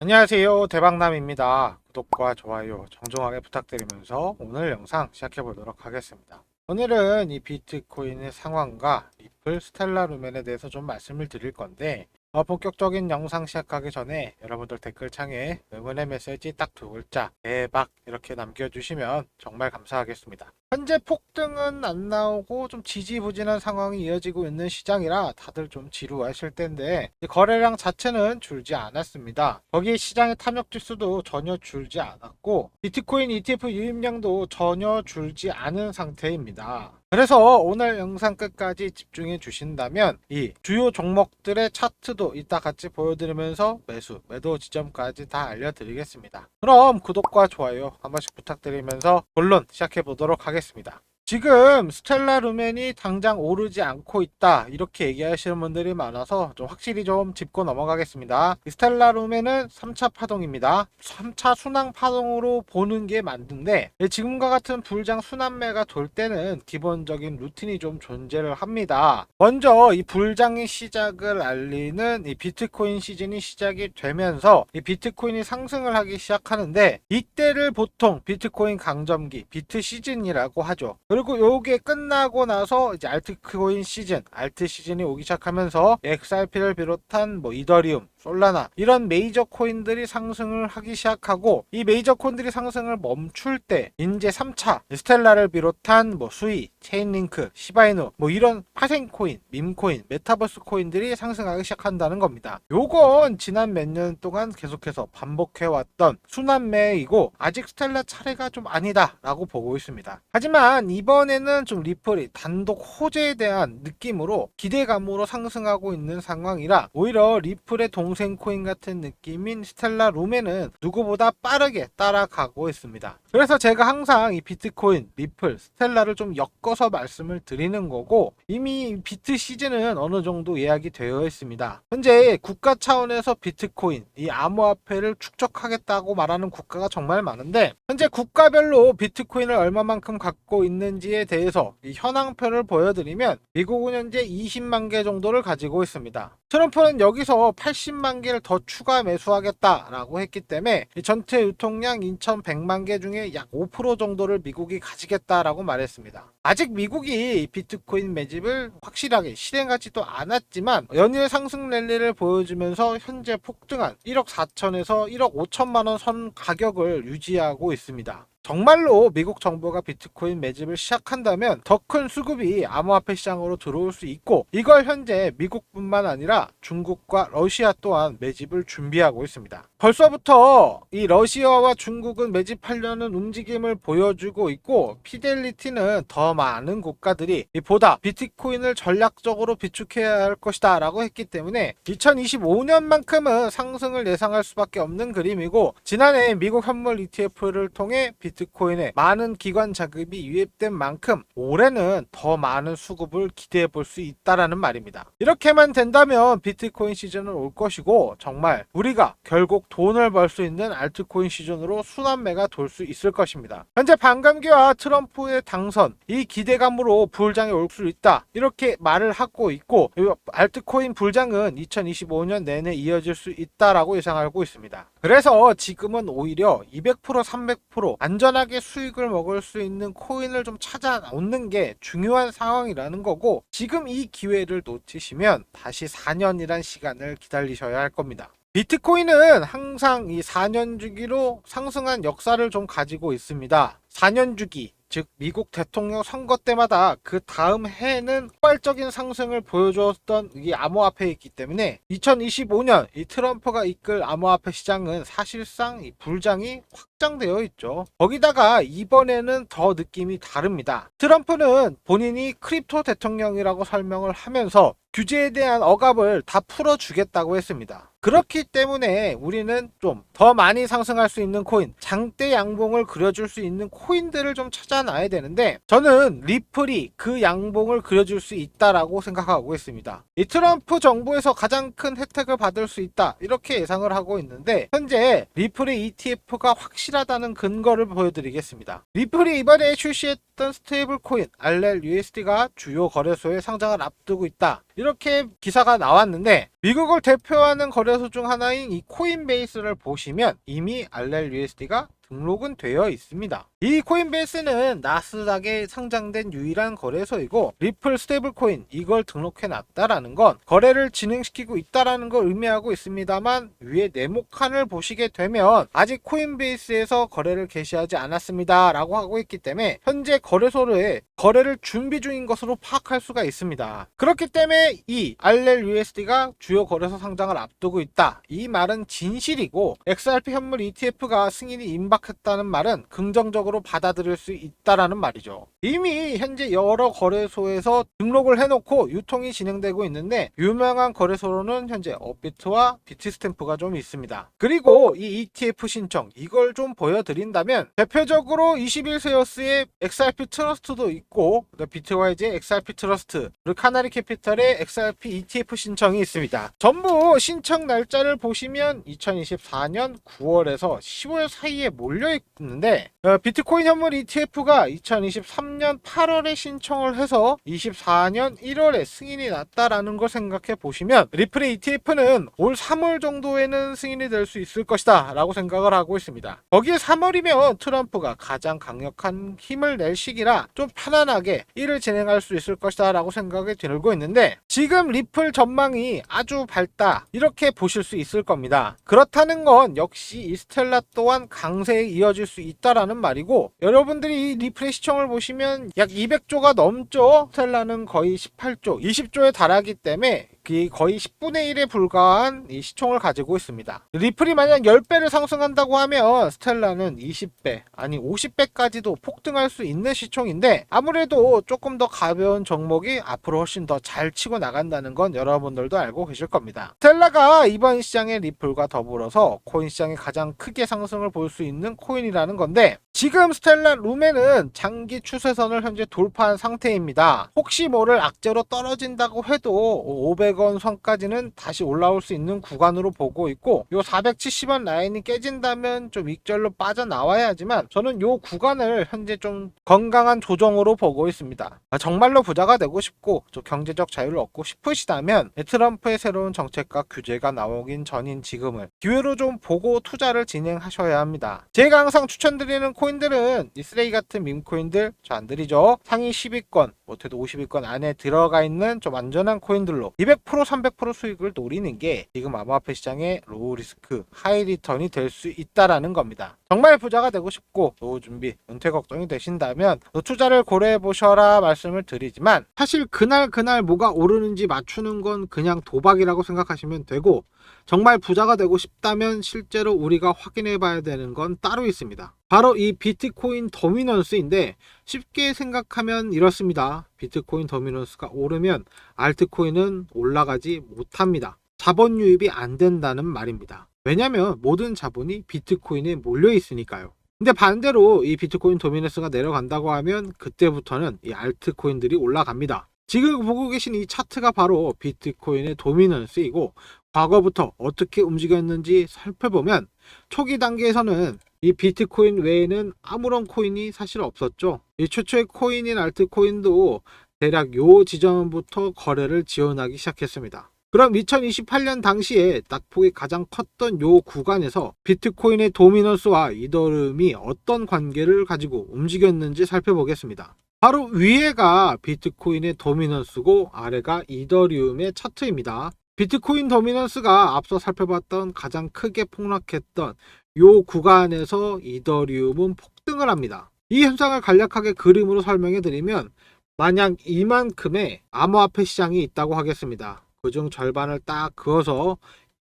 안녕하세요, 대박남입니다. 구독과 좋아요 정중하게 부탁드리면서 오늘 영상 시작해 보도록 하겠습니다. 오늘은 이 비트코인의 상황과 리플, 스텔라 루멘에 대해서 좀 말씀을 드릴 건데, 본격적인 영상 시작하기 전에 여러분들 댓글창에 응원의 메시지 딱 두 글자 대박 이렇게 남겨주시면 정말 감사하겠습니다. 현재 폭등은 안 나오고 좀 지지부진한 상황이 이어지고 있는 시장이라 다들 좀 지루하실 텐데, 거래량 자체는 줄지 않았습니다. 거기에 시장의 탐욕 지수도 전혀 줄지 않았고, 비트코인 ETF 유입량도 전혀 줄지 않은 상태입니다. 그래서 오늘 영상 끝까지 집중해 주신다면 이 주요 종목들의 차트도 이따 같이 보여드리면서 매수, 매도 지점까지 다 알려드리겠습니다. 그럼 구독과 좋아요 한 번씩 부탁드리면서 본론 시작해 보도록 하겠습니다. 지금 스텔라 루멘이 당장 오르지 않고 있다 이렇게 얘기하시는 분들이 많아서 좀 확실히 좀 짚고 넘어가겠습니다. 스텔라 루멘은 3차 파동입니다. 3차 순환 파동으로 보는 게 맞는데, 지금과 같은 불장 순환매가 돌 때는 기본적인 루틴이 좀 존재를 합니다. 먼저 이 불장의 시작을 알리는 이 비트코인 시즌이 시작이 되면서 이 비트코인이 상승을 하기 시작하는데, 이때를 보통 비트코인 강점기 비트 시즌이라고 하죠. 그리고 요게 끝나고 나서 이제 알트코인 시즌, 알트 시즌이 오기 시작하면서 XRP를 비롯한 이더리움, 솔라나 이런 메이저 코인들이 상승을 하기 시작하고, 이 메이저 코인들이 상승을 멈출 때 이제 3차 스텔라를 비롯한 수이, 체인링크, 시바이누 이런 파생 코인, 밈 코인, 메타버스 코인들이 상승하기 시작한다는 겁니다. 요건 지난 몇 년 동안 계속해서 반복해왔던 순환매이고, 아직 스텔라 차례가 좀 아니다 라고 보고 있습니다. 하지만 이번에는 좀 리플이 단독 호재에 대한 느낌으로 기대감으로 상승하고 있는 상황이라, 오히려 리플의 동생 코인 같은 느낌인 스텔라 루멘은 누구보다 빠르게 따라가고 있습니다. 그래서 제가 항상 이 비트코인, 리플, 스텔라를 좀 엮어서 말씀을 드리는 거고, 이미 비트 시즌은 어느 정도 예약이 되어 있습니다. 현재 국가 차원에서 비트코인, 이 암호화폐를 축적하겠다고 말하는 국가가 정말 많은데, 현재 국가별로 비트코인을 얼마만큼 갖고 있는지에 대해서 이 현황표를 보여드리면, 미국은 현재 20만 개 정도를 가지고 있습니다. 트럼프는 여기서 80만 개를 더 추가 매수하겠다라고 했기 때문에 전체 유통량 2,100만 개 중에 약 5% 정도를 미국이 가지겠다라고 말했습니다. 아직 미국이 비트코인 매집을 확실하게 실행하지도 않았지만 연일 상승 랠리를 보여주면서 현재 폭등한 1억 4천에서 1억 5천만 원 선 가격을 유지하고 있습니다. 정말로 미국 정부가 비트코인 매집을 시작한다면 더 큰 수급이 암호화폐 시장으로 들어올 수 있고, 이걸 현재 미국뿐만 아니라 중국과 러시아 또한 매집을 준비하고 있습니다. 벌써부터 이 러시아와 중국은 매집하려는 움직임을 보여주고 있고, 피델리티는 더 많은 국가들이 보다 비트코인을 전략적으로 비축해야 할 것이다 라고 했기 때문에 2025년만큼은 상승을 예상할 수밖에 없는 그림이고, 지난해 미국 현물 ETF를 통해 비트코인에 많은 기관 자금이 유입된 만큼 올해는 더 많은 수급을 기대해 볼 수 있다라는 말입니다. 이렇게만 된다면 비트코인 시즌은 올 것이고, 정말 우리가 결국 돈을 벌 수 있는 알트코인 시즌으로 순환매가 돌 수 있을 것입니다. 현재 반감기와 트럼프의 당선, 이 기대감으로 불장이 올 수 있다 이렇게 말을 하고 있고, 알트코인 불장은 2025년 내내 이어질 수 있다라고 예상하고 있습니다. 그래서 지금은 오히려 200%, 300% 안전하게 수익을 먹을 수 있는 코인을 좀 찾아 놓는 게 중요한 상황이라는 거고, 지금 이 기회를 놓치시면 다시 4년이란 시간을 기다리셔야 할 겁니다. 비트코인은 항상 이 4년 주기로 상승한 역사를 좀 가지고 있습니다. 4년 주기, 즉 미국 대통령 선거 때마다 그 다음 해에는 폭발적인 상승을 보여주었던 이 암호화폐이기 때문에 2025년 이 트럼프가 이끌 암호화폐 시장은 사실상 이 불장이 확장되어 있죠. 거기다가 이번에는 더 느낌이 다릅니다. 트럼프는 본인이 크립토 대통령이라고 설명을 하면서 규제에 대한 억압을 다 풀어주겠다고 했습니다. 그렇기 때문에 우리는 좀 더 많이 상승할 수 있는 코인, 장대 양봉을 그려줄 수 있는 코인들을 좀 찾아놔야 되는데, 저는 리플이 그 양봉을 그려줄 수 있다라고 생각하고 있습니다. 이 트럼프 정부에서 가장 큰 혜택을 받을 수 있다 이렇게 예상을 하고 있는데, 현재 리플의 ETF가 확실하다는 근거를 보여드리겠습니다. 리플이 이번에 출시했던 스테이블 코인 RLUSD가 주요 거래소에 상장을 앞두고 있다 이렇게 기사가 나왔는데 미국을 대표하는 거래소 중 하나인 이 코인베이스를 보시면 이미 RLUSD가 등록은 되어 있습니다. 이 코인베이스는 나스닥에 상장된 유일한 거래소이고 리플 스테이블코인 이걸 등록해 놨다라는 건 거래를 진행시키고 있다라는 걸 의미하고 있습니다만 위에 네모칸을 보시게 되면 아직 코인베이스에서 거래를 개시하지 않았습니다 라고 하고 있기 때문에 현재 거래를 준비 중인 것으로 파악할 수가 있습니다. 그렇기 때문에 이 RLUSD가 주요 거래소 상장을 앞두고 있다, 이 말은 진실이고 XRP 현물 ETF가 승인이 임박했다는 말은 긍정적으로 받아들일 수 있다라는 말이죠. 이미 현재 여러 거래소에서 등록을 해놓고 유통이 진행되고 있는데 유명한 거래소로는 현재 업비트와 비트스탬프가 좀 있습니다. 그리고 이 ETF 신청 이걸 좀 보여드린다면 대표적으로 21세어스의 XRP 트러스트도 있고 비트와이즈의 XRP 트러스트 그리고 카나리 캐피털의 XRP ETF 신청이 있습니다. 전부 신청 날짜를 보시면 2024년 9월에서 10월 사이에 몰려 있는데 비트코인 현물 ETF가 2023년 8월에 신청을 해서 24년 1월에 승인이 났다라는 걸 생각해 보시면 리플의 ETF는 올 3월 정도에는 승인이 될 수 있을 것이다 라고 생각을 하고 있습니다. 거기에 3월이면 트럼프가 가장 강력한 힘을 낼 시기라 좀 편안하게 일을 진행할 수 있을 것이다 라고 생각이 들고 있는데 지금 리플 전망이 아주 밝다 이렇게 보실 수 있을 겁니다. 그렇다는 건 역시 이 스텔라 또한 강세에 이어질 수 있다라는 말이고 여러분들이 이 리플의 시총을 보시면 약 200조가 넘죠. 스텔라는 거의 18조, 20조에 달하기 때문에 거의 10분의 1에 불과한 이 시총을 가지고 있습니다. 리플이 만약 10배를 상승한다고 하면 스텔라는 20배 아니 50배까지도 폭등할 수 있는 시총인데 아무래도 조금 더 가벼운 종목이 앞으로 훨씬 더 잘 치고 나간다는 건 여러분들도 알고 계실 겁니다. 스텔라가 이번 시장의 리플과 더불어서 코인 시장에 가장 크게 상승을 볼 수 있는 코인이라는 건데 지금 스텔라 룸에는 장기 추세선을 현재 돌파한 상태입니다. 혹시 모를 악재로 떨어진다고 해도 500원 선까지는 다시 올라올 수 있는 구간으로 보고 있고 요 470원 라인이 깨진다면 좀 익절로 빠져나와야 하지만 저는 요 구간을 현재 좀 건강한 조정으로 보고 있습니다. 정말로 부자가 되고 싶고 좀 경제적 자유를 얻고 싶으시다면 트럼프의 새로운 정책과 규제가 나오긴 전인 지금을 기회로 좀 보고 투자를 진행하셔야 합니다. 제가 항상 추천드리는 코인들은 이 쓰레기 같은 밈코인들 저 안 드리죠. 상위 10위권 못해도 50위권 안에 들어가 있는 좀 안전한 코인들로 200% 300% 수익을 노리는 게 지금 암호화폐 시장의 로우 리스크 하이 리턴이 될 수 있다라는 겁니다. 정말 부자가 되고 싶고 노후 준비 은퇴 걱정이 되신다면 투자를 고려해 보셔라 말씀을 드리지만 사실 그날 뭐가 오르는지 맞추는 건 그냥 도박이라고 생각하시면 되고 정말 부자가 되고 싶다면 실제로 우리가 확인해 봐야 되는 건 따로 있습니다. 바로 이 비트코인 도미넌스인데 쉽게 생각하면 이렇습니다. 비트코인 도미넌스가 오르면 알트코인은 올라가지 못합니다. 자본 유입이 안 된다는 말입니다. 왜냐면 모든 자본이 비트코인에 몰려 있으니까요. 근데 반대로 이 비트코인 도미넌스가 내려간다고 하면 그때부터는 이 알트코인들이 올라갑니다. 지금 보고 계신 이 차트가 바로 비트코인의 도미넌스이고 과거부터 어떻게 움직였는지 살펴보면 초기 단계에서는 이 비트코인 외에는 아무런 코인이 사실 없었죠. 이 최초의 코인인 알트코인도 대략 요 지점부터 거래를 지원하기 시작했습니다. 그럼 2028년 당시에 낙폭이 가장 컸던 요 구간에서 비트코인의 도미넌스와 이더리움이 어떤 관계를 가지고 움직였는지 살펴보겠습니다. 바로 위에가 비트코인의 도미넌스고 아래가 이더리움의 차트입니다. 비트코인 도미넌스가 앞서 살펴봤던 가장 크게 폭락했던 요 구간에서 이더리움은 폭등을 합니다. 이 현상을 간략하게 그림으로 설명해 드리면 만약 이만큼의 암호화폐 시장이 있다고 하겠습니다. 그중 절반을 딱 그어서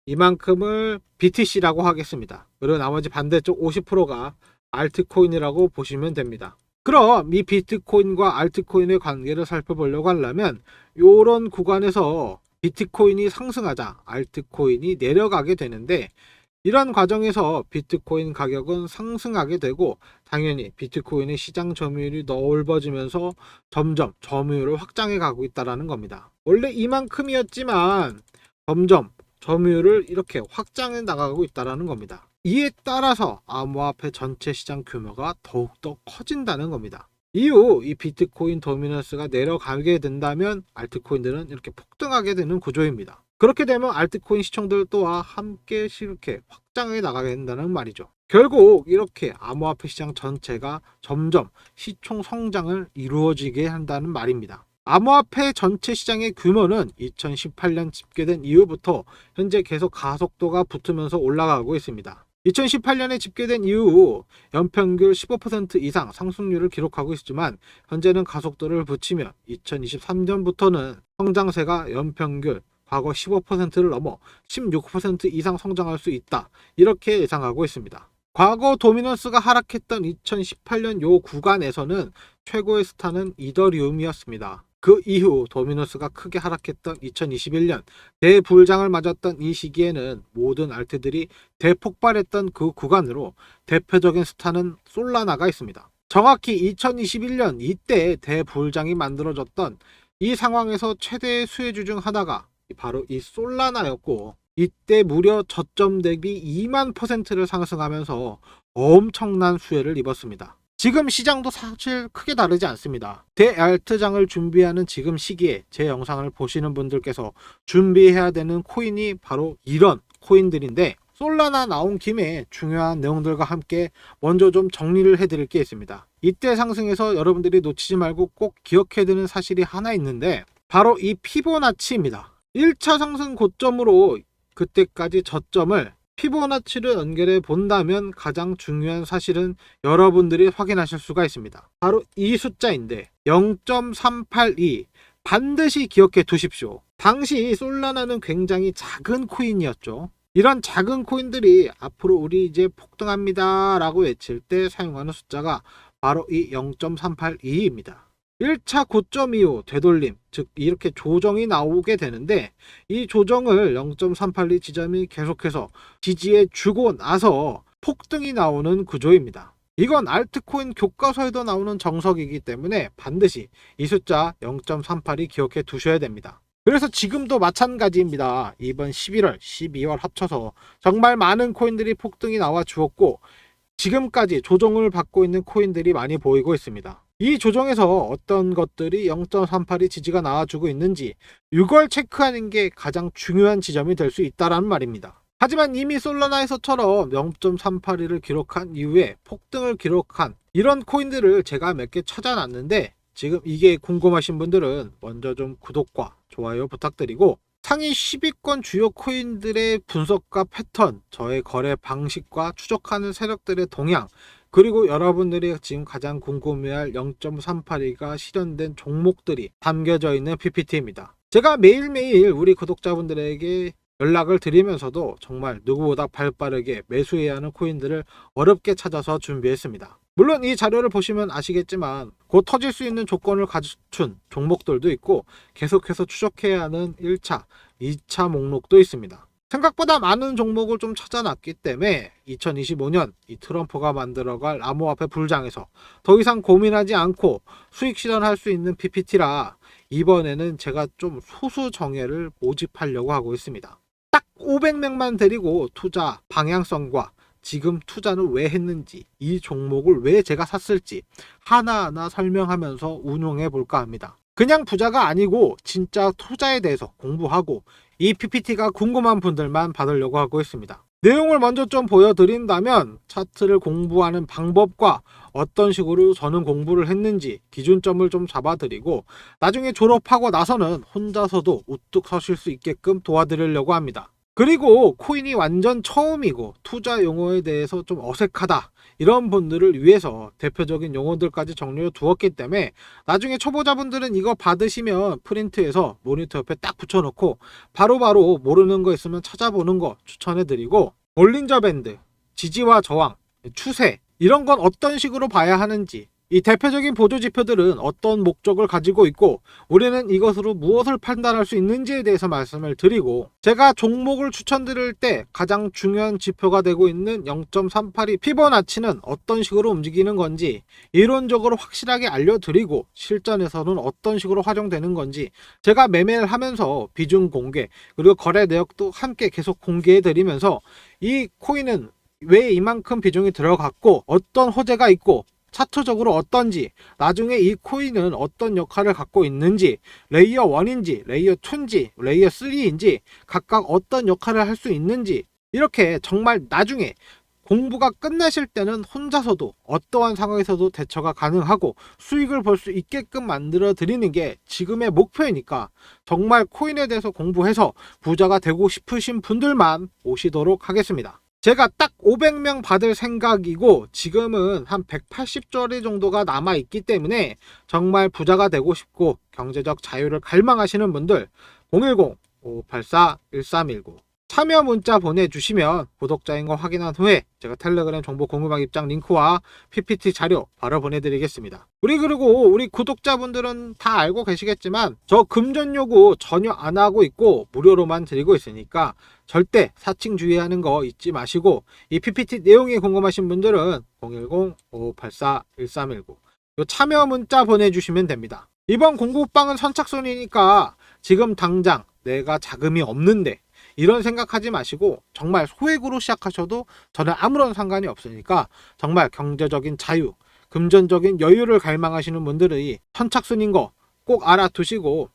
이만큼을 BTC라고 하겠습니다. 그리고 나머지 반대쪽 50%가 알트코인이라고 보시면 됩니다. 그럼 이 비트코인과 알트코인의 관계를 살펴보려고 하려면 이런 구간에서 비트코인이 상승하자 알트코인이 내려가게 되는데 이런 과정에서 비트코인 가격은 상승하게 되고 당연히 비트코인의 시장 점유율이 넓어지면서 점점 점유율을 확장해 가고 있다는 겁니다. 원래 이만큼이었지만 점점 점유율을 이렇게 확장해 나가고 있다는 겁니다. 이에 따라서 암호화폐 전체 시장 규모가 더욱더 커진다는 겁니다. 이후 이 비트코인 도미넌스가 내려가게 된다면 알트코인들은 이렇게 폭등하게 되는 구조입니다. 그렇게 되면 알트코인 시총들 또한 함께 이렇게 확장해 나가게 된다는 말이죠. 결국 이렇게 암호화폐 시장 전체가 점점 시총 성장을 이루어지게 한다는 말입니다. 암호화폐 전체 시장의 규모는 2018년 집계된 이후부터 현재 계속 가속도가 붙으면서 올라가고 있습니다. 2018년에 집계된 이후 연평균 15% 이상 상승률을 기록하고 있지만 현재는 가속도를 붙이며 2023년부터는 성장세가 연평균 과거 15%를 넘어 16% 이상 성장할 수 있다. 이렇게 예상하고 있습니다. 과거 도미넌스가 하락했던 2018년 요 구간에서는 최고의 스타는 이더리움이었습니다. 그 이후 도미노스가 크게 하락했던 2021년 대불장을 맞았던 이 시기에는 모든 알트들이 대폭발했던 그 구간으로 대표적인 스타는 솔라나가 있습니다. 정확히 2021년 이때 대불장이 만들어졌던 이 상황에서 최대의 수혜주 중 하나가 바로 이 솔라나였고, 이때 무려 저점 대비 2만%를 상승하면서 엄청난 수혜를 입었습니다. 지금 시장도 사실 크게 다르지 않습니다. 대알트장을 준비하는 지금 시기에 제 영상을 보시는 분들께서 준비해야 되는 코인이 바로 이런 코인들인데, 솔라나 나온 김에 중요한 내용들과 함께 먼저 좀 정리를 해드릴 게 있습니다. 이때 상승에서 여러분들이 놓치지 말고 꼭 기억해야 되는 사실이 하나 있는데, 바로 이 피보나치입니다. 1차 상승 고점으로 그때까지 저점을 피보나치를 연결해 본다면 가장 중요한 사실은 여러분들이 확인하실 수가 있습니다. 바로 이 숫자인데 0.382 반드시 기억해 두십시오. 당시 솔라나는 굉장히 작은 코인이었죠. 이런 작은 코인들이 앞으로 우리 이제 폭등합니다 라고 외칠 때 사용하는 숫자가 바로 이 0.382입니다. 1차 고점 이후 되돌림, 즉 이렇게 조정이 나오게 되는데, 이 조정을 0.382 지점이 계속해서 지지해 주고 나서 폭등이 나오는 구조입니다. 이건 알트코인 교과서에도 나오는 정석이기 때문에 반드시 이 숫자 0.382 기억해 두셔야 됩니다. 그래서 지금도 마찬가지입니다. 이번 11월, 12월 합쳐서 정말 많은 코인들이 폭등이 나와 주었고, 지금까지 조정을 받고 있는 코인들이 많이 보이고 있습니다. 이 조정에서 어떤 것들이 0.38이 지지가 나와주고 있는지 이걸 체크하는 게 가장 중요한 지점이 될 수 있다는 말입니다. 하지만 이미 솔라나에서처럼 0.382를 기록한 이후에 폭등을 기록한 이런 코인들을 제가 몇 개 찾아놨는데, 지금 이게 궁금하신 분들은 먼저 좀 구독과 좋아요 부탁드리고, 상위 10위권 주요 코인들의 분석과 패턴, 저의 거래 방식과 추적하는 세력들의 동향, 그리고 여러분들이 지금 가장 궁금해할 0.382가 실현된 종목들이 담겨져 있는 PPT입니다. 제가 매일매일 우리 구독자분들에게 연락을 드리면서도 정말 누구보다 발빠르게 매수해야 하는 코인들을 어렵게 찾아서 준비했습니다. 물론 이 자료를 보시면 아시겠지만 곧 터질 수 있는 조건을 갖춘 종목들도 있고, 계속해서 추적해야 하는 1차, 2차 목록도 있습니다. 생각보다 많은 종목을 좀 찾아놨기 때문에 2025년 이 트럼프가 만들어갈 암호화폐 불장에서 더 이상 고민하지 않고 수익 실현할 수 있는 PPT라 이번에는 제가 좀 소수 정예를 모집하려고 하고 있습니다. 딱 500명만 데리고 투자 방향성과 지금 투자는 왜 했는지, 이 종목을 왜 제가 샀을지 하나하나 설명하면서 운용해 볼까 합니다. 그냥 부자가 아니고 진짜 투자에 대해서 공부하고 이 PPT가 궁금한 분들만 받으려고 하고 있습니다. 내용을 먼저 좀 보여드린다면, 차트를 공부하는 방법과 어떤 식으로 저는 공부를 했는지 기준점을 좀 잡아드리고, 나중에 졸업하고 나서는 혼자서도 우뚝 서실 수 있게끔 도와드리려고 합니다. 그리고 코인이 완전 처음이고 투자 용어에 대해서 좀 어색하다, 이런 분들을 위해서 대표적인 용어들까지 정리해 두었기 때문에 나중에 초보자분들은 이거 받으시면 프린트해서 모니터 옆에 딱 붙여놓고 바로바로 모르는 거 있으면 찾아보는 거 추천해드리고, 볼린저 밴드, 지지와 저항, 추세, 이런 건 어떤 식으로 봐야 하는지, 이 대표적인 보조 지표들은 어떤 목적을 가지고 있고 우리는 이것으로 무엇을 판단할 수 있는지에 대해서 말씀을 드리고, 제가 종목을 추천드릴 때 가장 중요한 지표가 되고 있는 0.382 피보나치는 어떤 식으로 움직이는 건지 이론적으로 확실하게 알려드리고, 실전에서는 어떤 식으로 활용되는 건지 제가 매매를 하면서 비중 공개 그리고 거래 내역도 함께 계속 공개해 드리면서 이 코인은 왜 이만큼 비중이 들어갔고 어떤 호재가 있고 차트적으로 어떤지, 나중에 이 코인은 어떤 역할을 갖고 있는지, 레이어 1인지, 레이어 2인지, 레이어 3인지 각각 어떤 역할을 할 수 있는지, 이렇게 정말 나중에 공부가 끝나실 때는 혼자서도 어떠한 상황에서도 대처가 가능하고 수익을 볼 수 있게끔 만들어 드리는 게 지금의 목표이니까 정말 코인에 대해서 공부해서 부자가 되고 싶으신 분들만 오시도록 하겠습니다. 제가 딱 500명 받을 생각이고 지금은 한 180자리 정도가 남아 있기 때문에 정말 부자가 되고 싶고 경제적 자유를 갈망하시는 분들 010-5584-1319 참여 문자 보내주시면 구독자인 거 확인한 후에 제가 텔레그램 정보 공유방 입장 링크와 PPT 자료 바로 보내드리겠습니다. 그리고 우리 구독자분들은 다 알고 계시겠지만 저 금전 요구 전혀 안 하고 있고 무료로만 드리고 있으니까 절대 사칭 주의하는 거 잊지 마시고 이 PPT 내용이 궁금하신 분들은 010-5584-1319 요 참여 문자 보내주시면 됩니다. 이번 공부방은 선착순이니까 지금 당장 내가 자금이 없는데 이런 생각하지 마시고 정말 소액으로 시작하셔도 저는 아무런 상관이 없으니까 정말 경제적인 자유, 금전적인 여유를 갈망하시는 분들이 선착순인 거 꼭 알아두시고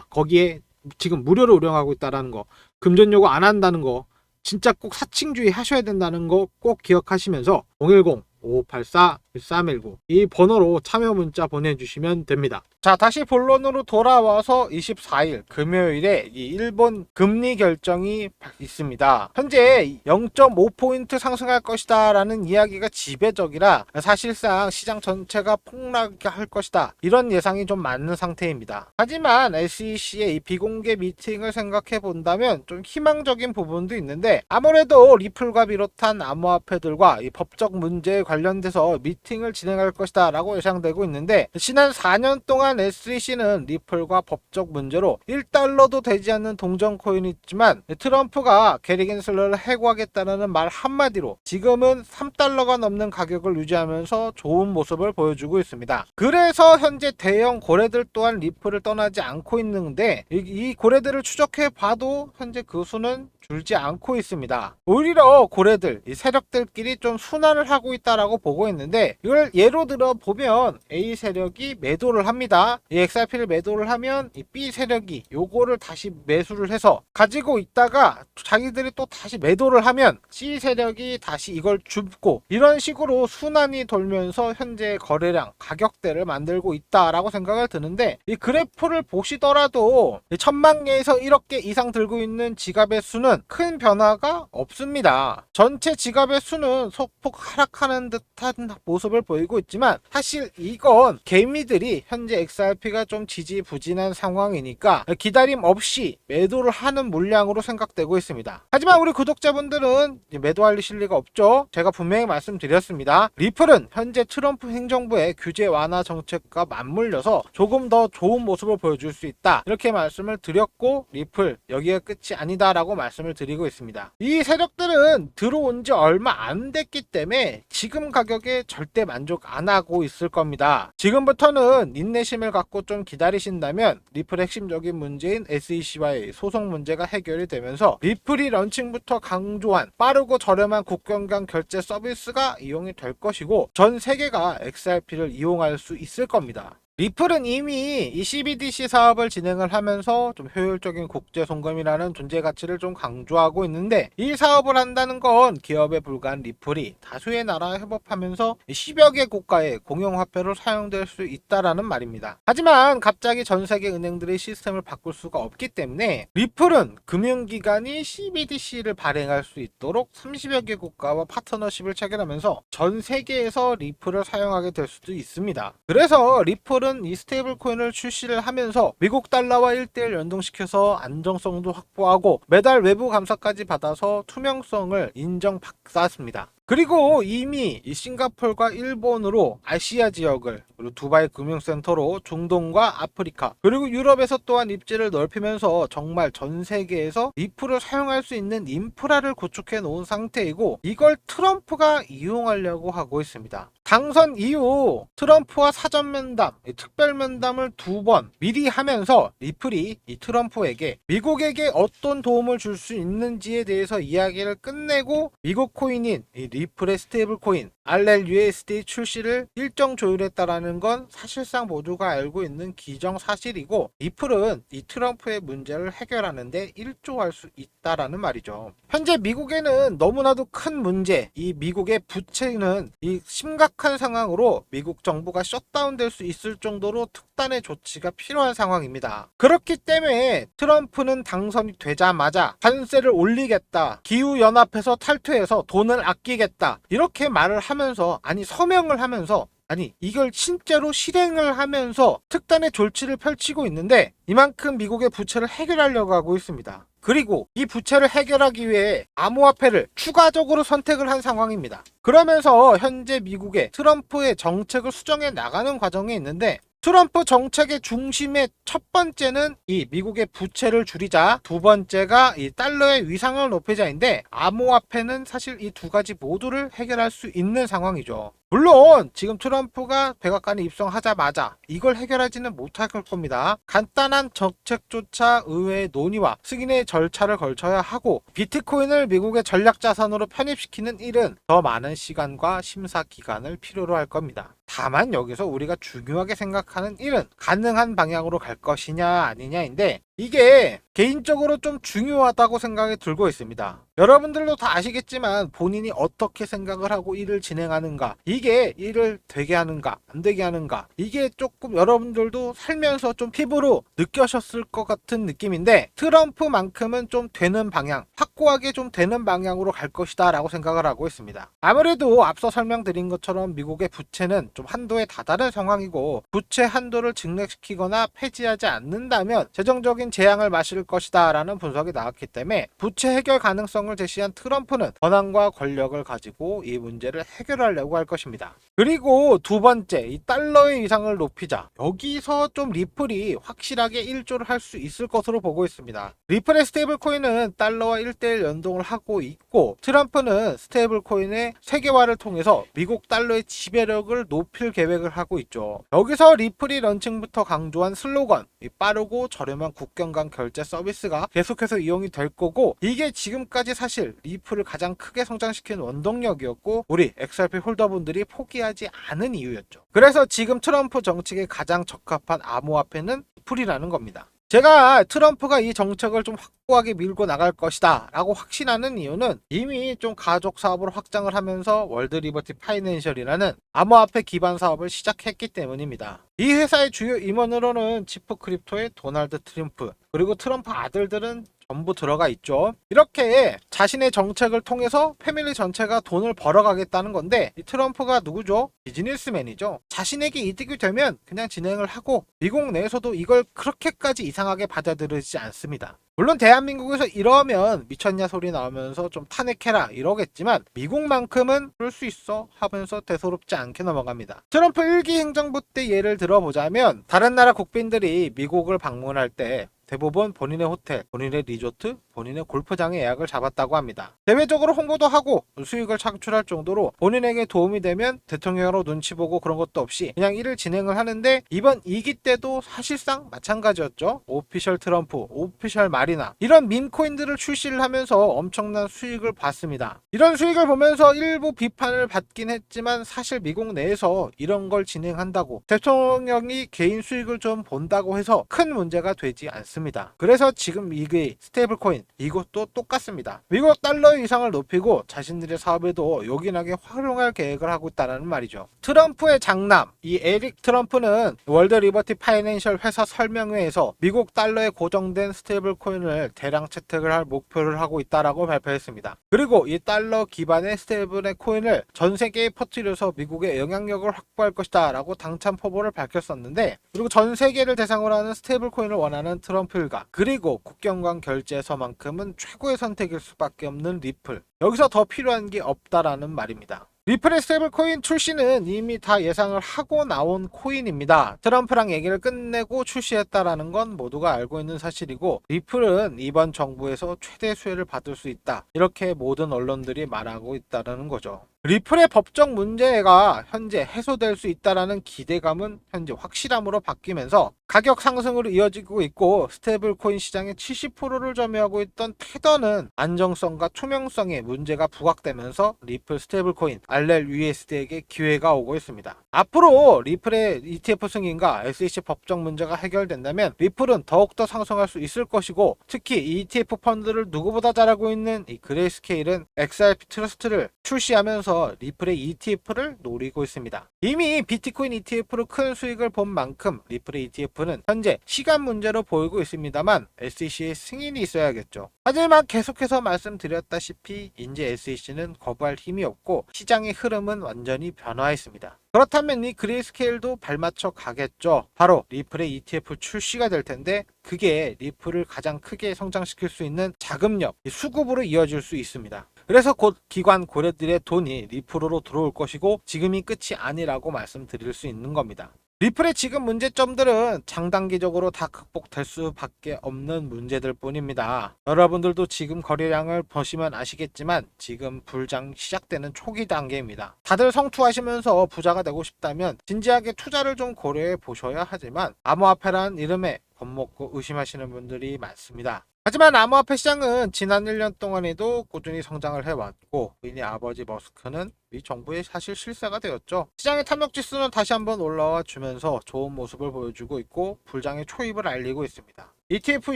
거기에 지금 무료로 운영하고 있다는 거, 금전 요구 안 한다는 거, 진짜 꼭 사칭주의 하셔야 된다는 거 꼭 기억하시면서 010-5584-1319 이 번호로 참여 문자 보내주시면 됩니다. 자, 다시 본론으로 돌아와서 24일 금요일에 이 일본 금리 결정이 있습니다. 현재 0.5포인트 상승할 것이다 라는 이야기가 지배적이라 사실상 시장 전체가 폭락할 것이다 이런 예상이 좀 맞는 상태입니다. 하지만 SEC의 이 비공개 미팅을 생각해 본다면 좀 희망적인 부분도 있는데 아무래도 리플과 비롯한 암호화폐들과 이 법적 문제에 관련돼서 미팅을 진행할 것이다 라고 예상되고 있는데 지난 4년 동안 SEC는 리플과 법적 문제로 1달러도 되지 않는 동전 코인이 있지만 트럼프가 게리 겐슬러를 해고하겠다는 말 한마디로 지금은 3달러가 넘는 가격을 유지하면서 좋은 모습을 보여주고 있습니다. 그래서 현재 대형 고래들 또한 리플을 떠나지 않고 있는데 이 고래들을 추적해 봐도 현재 그 수는 줄지 않고 있습니다. 오히려 고래들, 이 세력들끼리 좀 순환을 하고 있다라고 보고 있는데 이걸 예로 들어 보면 A 세력이 매도를 합니다. 이 XRP를 매도를 하면 이 B 세력이 요거를 다시 매수를 해서 가지고 있다가 자기들이 또 다시 매도를 하면 C 세력이 다시 이걸 줍고 이런 식으로 순환이 돌면서 현재 거래량, 가격대를 만들고 있다라고 생각을 드는데 이 그래프를 보시더라도 1000만 개에서 1억 개 이상 들고 있는 지갑의 수는 큰 변화가 없습니다. 전체 지갑의 수는 소폭 하락하는 듯한 모습을 보이고 있지만 사실 이건 개미들이 현재 XRP가 좀 지지부진한 상황이니까 기다림 없이 매도를 하는 물량으로 생각되고 있습니다. 하지만 우리 구독자분들은 매도하실 리가 없죠. 제가 분명히 말씀드렸습니다. 리플은 현재 트럼프 행정부의 규제 완화 정책과 맞물려서 조금 더 좋은 모습을 보여줄 수 있다 이렇게 말씀을 드렸고 리플 여기가 끝이 아니다 라고 말씀을 드리고 있습니다. 이 세력들은 들어온 지 얼마 안 됐기 때문에 지금 가격에 절대 만족 안 하고 있을 겁니다. 지금부터는 인내심을 갖고 좀 기다리신다면 리플 핵심적인 문제인 SEC와의 소송 문제가 해결이 되면서 리플이 런칭부터 강조한 빠르고 저렴한 국경 간 결제 서비스가 이용이 될 것이고 전 세계가 XRP를 이용할 수 있을 겁니다. 리플은 이미 이 CBDC 사업을 진행을 하면서 좀 효율적인 국제 송금이라는 존재 가치를 좀 강조하고 있는데 이 사업을 한다는 건 기업에 불과한 리플이 다수의 나라와 협업하면서 10여 개 국가의 공용화폐로 사용될 수 있다라는 말입니다. 하지만 갑자기 전 세계 은행들의 시스템을 바꿀 수가 없기 때문에 리플은 금융기관이 CBDC를 발행할 수 있도록 30여 개 국가와 파트너십을 체결하면서 전 세계에서 리플을 사용하게 될 수도 있습니다. 그래서 리플은 이 스테이블 코인을 출시를 하면서 미국 달러와 1대1 연동시켜서 안정성도 확보하고 매달 외부 감사까지 받아서 투명성을 인정받았습니다. 그리고 이미 싱가포르와 일본으로 아시아 지역을 그리고 두바이 금융센터로 중동과 아프리카 그리고 유럽에서 또한 입지를 넓히면서 정말 전 세계에서 리플을 사용할 수 있는 인프라를 구축해 놓은 상태이고 이걸 트럼프가 이용하려고 하고 있습니다. 당선 이후 트럼프와 사전 면담, 특별 면담을 2번 미리 하면서 리플이 이 트럼프에게 미국에게 어떤 도움을 줄 수 있는지에 대해서 이야기를 끝내고 미국 코인인 이 리플의 스테이블 코인 RLUSD 출시를 일정 조율했다라는 건 사실상 모두가 알고 있는 기정사실이고, 리플은 이 트럼프의 문제를 해결하는데 일조할 수 있다라는 말이죠. 현재 미국에는 너무나도 큰 문제, 이 미국의 부채는 이 심각한 상황으로 미국 정부가 셧다운될 수 있을 정도로 특단의 조치가 필요한 상황입니다. 그렇기 때문에 트럼프는 당선이 되자마자 관세를 올리겠다, 기후연합에서 탈퇴해서 돈을 아끼겠다, 이렇게 말을 하면서, 아니 서명을 하면서, 아니 이걸 실제로 실행을 하면서 특단의 조치를 펼치고 있는데, 이만큼 미국의 부채를 해결하려고 하고 있습니다. 그리고 이 부채를 해결하기 위해 암호화폐를 추가적으로 선택을 한 상황입니다. 그러면서 현재 미국의 트럼프의 정책을 수정해 나가는 과정에 있는데, 트럼프 정책의 중심의 첫 번째는 이 미국의 부채를 줄이자, 두 번째가 이 달러의 위상을 높이자인데, 암호화폐는 사실 이 두 가지 모두를 해결할 수 있는 상황이죠. 물론 지금 트럼프가 백악관에 입성하자마자 이걸 해결하지는 못할 겁니다. 간단한 정책조차 의회의 논의와 승인의 절차를 걸쳐야 하고, 비트코인을 미국의 전략자산으로 편입시키는 일은 더 많은 시간과 심사 기간을 필요로 할 겁니다. 다만 여기서 우리가 중요하게 생각하는 일은 가능한 방향으로 갈 것이냐 아니냐인데, 이게 개인적으로 좀 중요하다고 생각이 들고 있습니다. 여러분들도 다 아시겠지만 본인이 어떻게 생각을 하고 일을 진행하는가, 이게 일을 되게 하는가 안 되게 하는가, 이게 조금 여러분들도 살면서 좀 피부로 느끼셨을 것 같은 느낌인데, 트럼프만큼은 좀 되는 방향, 확고하게 좀 되는 방향으로 갈 것이다 라고 생각을 하고 있습니다. 아무래도 앞서 설명드린 것처럼 미국의 부채는 좀 한도에 다다른 상황이고, 부채 한도를 증액시키거나 폐지하지 않는다면 재정적인 재앙을 마실 것이다 라는 분석이 나왔기 때문에, 부채 해결 가능성을 제시한 트럼프는 권한과 권력을 가지고 이 문제를 해결하려고 할 것입니다. 그리고 두 번째, 이 달러의 위상을 높이자. 여기서 좀 리플이 확실하게 일조를 할 수 있을 것으로 보고 있습니다. 리플의 스테이블 코인은 달러와 1대1 연동을 하고 있고, 트럼프는 스테이블 코인의 세계화를 통해서 미국 달러의 지배력을 높일 계획을 하고 있죠. 여기서 리플이 런칭부터 강조한 슬로건, 이 빠르고 저렴한 국경 간 결제 서비스가 계속해서 이용이 될 거고, 이게 지금까지 사실 리플을 가장 크게 성장시킨 원동력이었고, 우리 XRP 홀더분들이 포기하지 않은 이유였죠. 그래서 지금 트럼프 정책에 가장 적합한 암호화폐는 리플이라는 겁니다. 제가 트럼프가 이 정책을 좀 확고하게 밀고 나갈 것이다 라고 확신하는 이유는, 이미 좀 가족 사업으로 확장을 하면서 월드 리버티 파이낸셜이라는 암호화폐 기반 사업을 시작했기 때문입니다. 이 회사의 주요 임원으로는 치프 크립토의 도널드 트럼프, 그리고 트럼프 아들들은 전부 들어가 있죠. 이렇게 자신의 정책을 통해서 패밀리 전체가 돈을 벌어가겠다는 건데, 이 트럼프가 누구죠? 비즈니스맨이죠. 자신에게 이득이 되면 그냥 진행을 하고, 미국 내에서도 이걸 그렇게까지 이상하게 받아들이지 않습니다. 물론 대한민국에서 이러면 미쳤냐 소리 나오면서 좀 탄핵해라 이러겠지만, 미국만큼은 그럴 수 있어 하면서 대수롭지 않게 넘어갑니다. 트럼프 1기 행정부 때 예를 들어보자면, 다른 나라 국빈들이 미국을 방문할 때 대부분 본인의 호텔, 본인의 리조트, 본인의 골프장에 예약을 잡았다고 합니다. 대외적으로 홍보도 하고 수익을 창출할 정도로 본인에게 도움이 되면 대통령으로 눈치 보고 그런 것도 없이 그냥 일을 진행을 하는데, 이번 2기 때도 사실상 마찬가지였죠. 오피셜 트럼프, 오피셜 마리나, 이런 밈코인들을 출시를 하면서 엄청난 수익을 봤습니다. 이런 수익을 보면서 일부 비판을 받긴 했지만, 사실 미국 내에서 이런 걸 진행한다고 대통령이 개인 수익을 좀 본다고 해서 큰 문제가 되지 않습니다. 그래서 지금 이게 스테이블 코인, 이것도 똑같습니다. 미국 달러의 위상을 높이고 자신들의 사업에도 요긴하게 활용할 계획을 하고 있다는 말이죠. 트럼프의 장남, 이 에릭 트럼프는 월드 리버티 파이낸셜 회사 설명회에서 미국 달러에 고정된 스테이블 코인을 대량 채택을 할 목표를 하고 있다라고 발표했습니다. 그리고 이 달러 기반의 스테이블의 코인을 전 세계에 퍼뜨려서 미국의 영향력을 확보할 것이다 라고 당찬 포부를 밝혔었는데, 그리고 전 세계를 대상으로 하는 스테이블 코인을 원하는 트럼프 일가, 그리고 국경 간 결제에서만큼은 최고의 선택일 수밖에 없는 리플, 여기서 더 필요한 게 없다라는 말입니다. 리플의 스테이블 코인 출시는 이미 다 예상을 하고 나온 코인입니다. 트럼프랑 얘기를 끝내고 출시했다라는 건 모두가 알고 있는 사실이고, 리플은 이번 정부에서 최대 수혜를 받을 수 있다, 이렇게 모든 언론들이 말하고 있다는 거죠. 리플의 법적 문제가 현재 해소될 수 있다라는 기대감은 현재 확실함으로 바뀌면서 가격 상승으로 이어지고 있고, 스테이블 코인 시장의 70%를 점유하고 있던 테더는 안정성과 투명성에 문제가 부각되면서 리플 스테이블 코인 RLUSD에게 기회가 오고 있습니다. 앞으로 리플의 ETF 승인과 SEC 법적 문제가 해결된다면 리플은 더욱더 상승할 수 있을 것이고, 특히 ETF 펀드를 누구보다 잘하고 있는 이 그레이스케일은 XRP 트러스트를 출시하면서 리플의 ETF를 노리고 있습니다. 이미 비트코인 ETF로 큰 수익을 본 만큼 리플의 ETF는 현재 시간 문제로 보이고 있습니다만 SEC의 승인이 있어야겠죠. 하지만 계속해서 말씀드렸다시피 이제 SEC는 거부할 힘이 없고 시장의 흐름은 완전히 변화했습니다. 그렇다면 이 그레이스케일도 발맞춰 가겠죠. 바로 리플의 ETF 출시가 될 텐데, 그게 리플을 가장 크게 성장시킬 수 있는 자금력, 수급으로 이어질 수 있습니다. 그래서 곧 기관 고래들의 돈이 리플로 들어올 것이고 지금이 끝이 아니라고 말씀드릴 수 있는 겁니다. 리플의 지금 문제점들은 장단기적으로 다 극복될 수밖에 없는 문제들 뿐입니다. 여러분들도 지금 거래량을 보시면 아시겠지만 지금 불장 시작되는 초기 단계입니다. 다들 성투하시면서 부자가 되고 싶다면 진지하게 투자를 좀 고려해 보셔야 하지만 암호화폐라는 이름에 겁먹고 의심하시는 분들이 많습니다. 하지만 암호화폐 시장은 지난 1년 동안에도 꾸준히 성장을 해왔고, 이니 아버지 머스크는 미 정부의 사실 실세가 되었죠. 시장의 탐욕 지수는 다시 한번 올라와 주면서 좋은 모습을 보여주고 있고 불장의 초입을 알리고 있습니다. ETF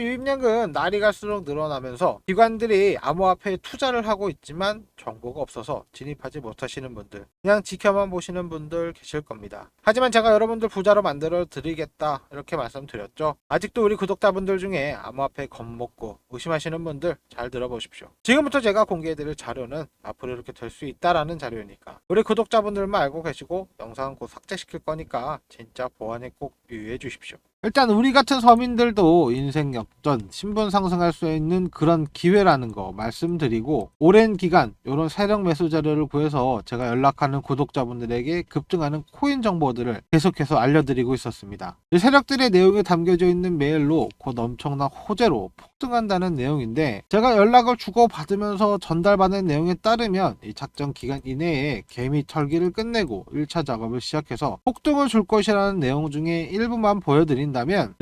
유입량은 날이 갈수록 늘어나면서 기관들이 암호화폐에 투자를 하고 있지만 정보가 없어서 진입하지 못하시는 분들, 그냥 지켜만 보시는 분들 계실 겁니다. 하지만 제가 여러분들 부자로 만들어 드리겠다 이렇게 말씀드렸죠. 아직도 우리 구독자분들 중에 암호화폐에 겁먹고 의심하시는 분들 잘 들어보십시오. 지금부터 제가 공개해드릴 자료는 앞으로 이렇게 될 수 있다라는 자료니까 우리 구독자분들만 알고 계시고 영상은 곧 삭제시킬 거니까 진짜 보안에 꼭 유의해 주십시오. 일단 우리 같은 서민들도 인생 역전, 신분 상승할 수 있는 그런 기회라는 거 말씀드리고, 오랜 기간 이런 세력 매수 자료를 구해서 제가 연락하는 구독자분들에게 급등하는 코인 정보들을 계속해서 알려드리고 있었습니다. 이 세력들의 내용이 담겨져 있는 메일로 곧 엄청난 호재로 폭등한다는 내용인데, 제가 연락을 주고받으면서 전달받은 내용에 따르면 이 작전 기간 이내에 개미 털기를 끝내고 1차 작업을 시작해서 폭등을 줄 것이라는 내용 중에 일부만 보여드린다면,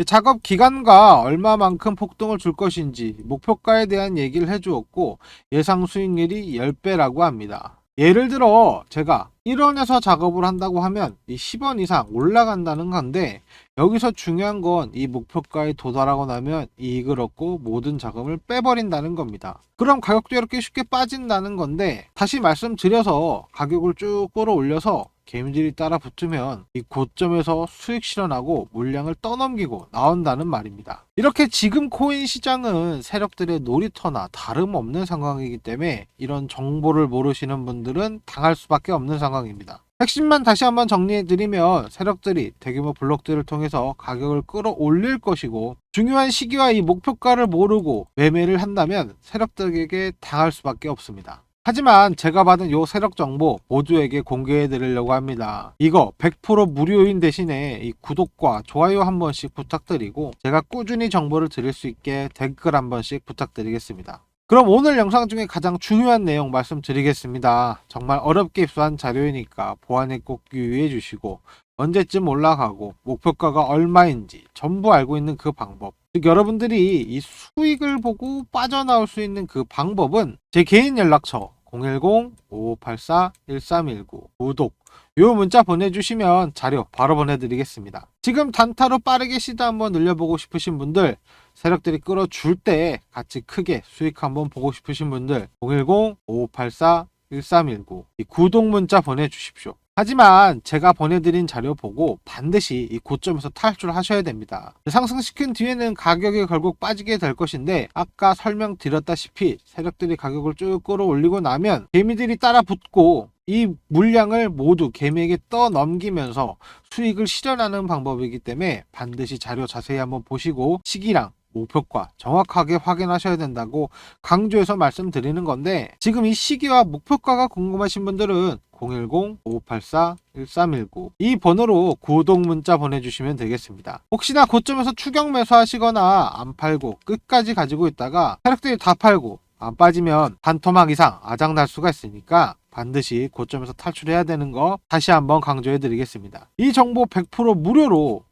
작업 기간과 얼마만큼 폭등을 줄 것인지 목표가에 대한 얘기를 해주었고 예상 수익률이 10배라고 합니다. 예를 들어 제가 1원에서 작업을 한다고 하면 이 10원 이상 올라간다는 건데, 여기서 중요한 건 이 목표가에 도달하고 나면 이익을 얻고 모든 자금을 빼버린다는 겁니다. 그럼 가격도 이렇게 쉽게 빠진다는 건데, 다시 말씀드려서 가격을 쭉 끌어올려서 개미들이 따라 붙으면 이 고점에서 수익 실현하고 물량을 떠넘기고 나온다는 말입니다. 이렇게 지금 코인 시장은 세력들의 놀이터나 다름없는 상황이기 때문에 이런 정보를 모르시는 분들은 당할 수밖에 없는 상황입니다. 핵심만 다시 한번 정리해드리면, 세력들이 대규모 블록들을 통해서 가격을 끌어올릴 것이고, 중요한 시기와 이 목표가를 모르고 매매를 한다면 세력들에게 당할 수밖에 없습니다. 하지만 제가 받은 요 세력 정보 모두에게 공개해 드리려고 합니다. 이거 100% 무료인 대신에 이 구독과 좋아요 한 번씩 부탁드리고, 제가 꾸준히 정보를 드릴 수 있게 댓글 한 번씩 부탁드리겠습니다. 그럼 오늘 영상 중에 가장 중요한 내용 말씀드리겠습니다. 정말 어렵게 입수한 자료이니까 보안에 꼭 유의해 주시고, 언제쯤 올라가고 목표가가 얼마인지 전부 알고 있는 그 방법, 즉 여러분들이 이 수익을 보고 빠져나올 수 있는 그 방법은 제 개인 연락처 010-5584-1319 구독 요 문자 보내주시면 자료 바로 보내드리겠습니다. 지금 단타로 빠르게 시드 한번 늘려보고 싶으신 분들, 세력들이 끌어줄 때 같이 크게 수익 한번 보고 싶으신 분들 010-5584-1319 이 구독 문자 보내주십시오. 하지만 제가 보내드린 자료 보고 반드시 이 고점에서 탈출하셔야 됩니다. 상승시킨 뒤에는 가격이 결국 빠지게 될 것인데, 아까 설명드렸다시피 세력들이 가격을 쭉 끌어올리고 나면 개미들이 따라 붙고 이 물량을 모두 개미에게 떠넘기면서 수익을 실현하는 방법이기 때문에 반드시 자료 자세히 한번 보시고 시기랑 목표가 정확하게 확인하셔야 된다고 강조해서 말씀드리는 건데, 지금 이 시기와 목표가가 궁금하신 분들은 010-5584-1319 이 번호로 구독 문자 보내주시면 되겠습니다. 혹시나 고점에서 추격 매수하시거나 안 팔고 끝까지 가지고 있다가 세력들이 다 팔고 안 빠지면 반토막 이상 아작날 수가 있으니까 반드시 고점에서 탈출해야 되는 거 다시 한번 강조해 드리겠습니다. 이 정보 100% 무료로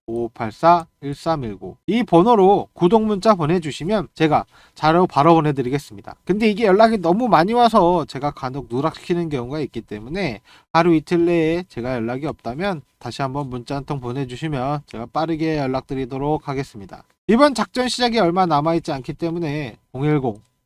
010-5584-1319 이 번호로 구독 문자 보내주시면 제가 자료 바로 보내드리겠습니다. 근데 이게 연락이 너무 많이 와서 제가 간혹 누락시키는 경우가 있기 때문에 하루 이틀 내에 제가 연락이 없다면 다시 한번 문자 한 통 보내주시면 제가 빠르게 연락드리도록 하겠습니다. 이번 작전 시작이 얼마 남아있지 않기 때문에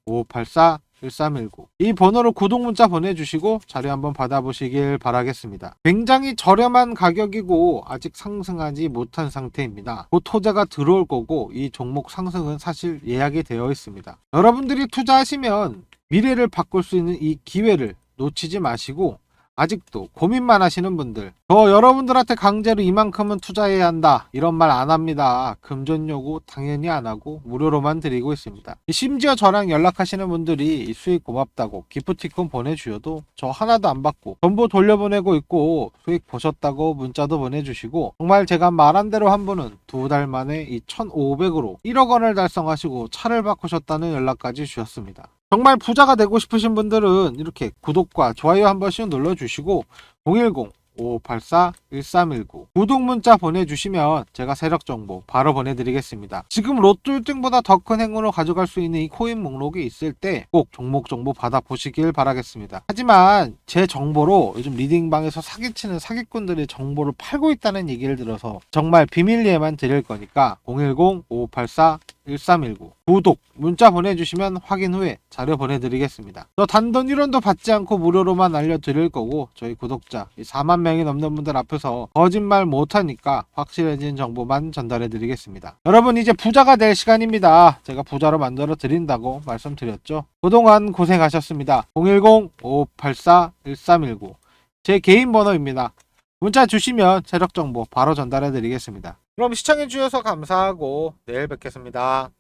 010-5584-1319 이 번호로 구독 문자 보내주시고 자료 한번 받아보시길 바라겠습니다. 굉장히 저렴한 가격이고 아직 상승하지 못한 상태입니다. 곧 투자가 들어올 거고 이 종목 상승은 사실 예약이 되어 있습니다. 여러분들이 투자하시면 미래를 바꿀 수 있는 이 기회를 놓치지 마시고 아직도 고민만 하시는 분들, 저 여러분들한테 강제로 이만큼은 투자해야 한다 이런 말 안 합니다. 금전 요구 당연히 안 하고 무료로만 드리고 있습니다. 심지어 저랑 연락하시는 분들이 수익 고맙다고 기프티콘 보내주셔도 저 하나도 안 받고 전부 돌려보내고 있고 수익 보셨다고 문자도 보내주시고, 정말 제가 말한 대로 한 분은 2달 만에 이 1,500으로 1억 원을 달성하시고 차를 바꾸셨다는 연락까지 주셨습니다. 정말 부자가 되고 싶으신 분들은 이렇게 구독과 좋아요 한 번씩 눌러주시고 010-5584-1319 구독 문자 보내주시면 제가 세력 정보 바로 보내드리겠습니다. 지금 로또 1등보다 더 큰 행운을 가져갈 수 있는 이 코인 목록이 있을 때 꼭 종목 정보 받아보시길 바라겠습니다. 하지만 제 정보로 요즘 리딩방에서 사기치는 사기꾼들이 정보를 팔고 있다는 얘기를 들어서 정말 비밀리에만 드릴 거니까 010-5584-1319 구독 문자 보내주시면 확인 후에 자료 보내드리겠습니다. 저 단돈 1원도 받지 않고 무료로만 알려드릴 거고, 저희 구독자 4만 명이 넘는 분들 앞에서 거짓말 못하니까 확실해진 정보만 전달해드리겠습니다. 여러분, 이제 부자가 될 시간입니다. 제가 부자로 만들어 드린다고 말씀드렸죠. 그동안 고생하셨습니다. 010-5584-1319 제 개인 번호입니다. 문자 주시면 세력 정보 바로 전달해드리겠습니다. 그럼 시청해주셔서 감사하고 내일 뵙겠습니다.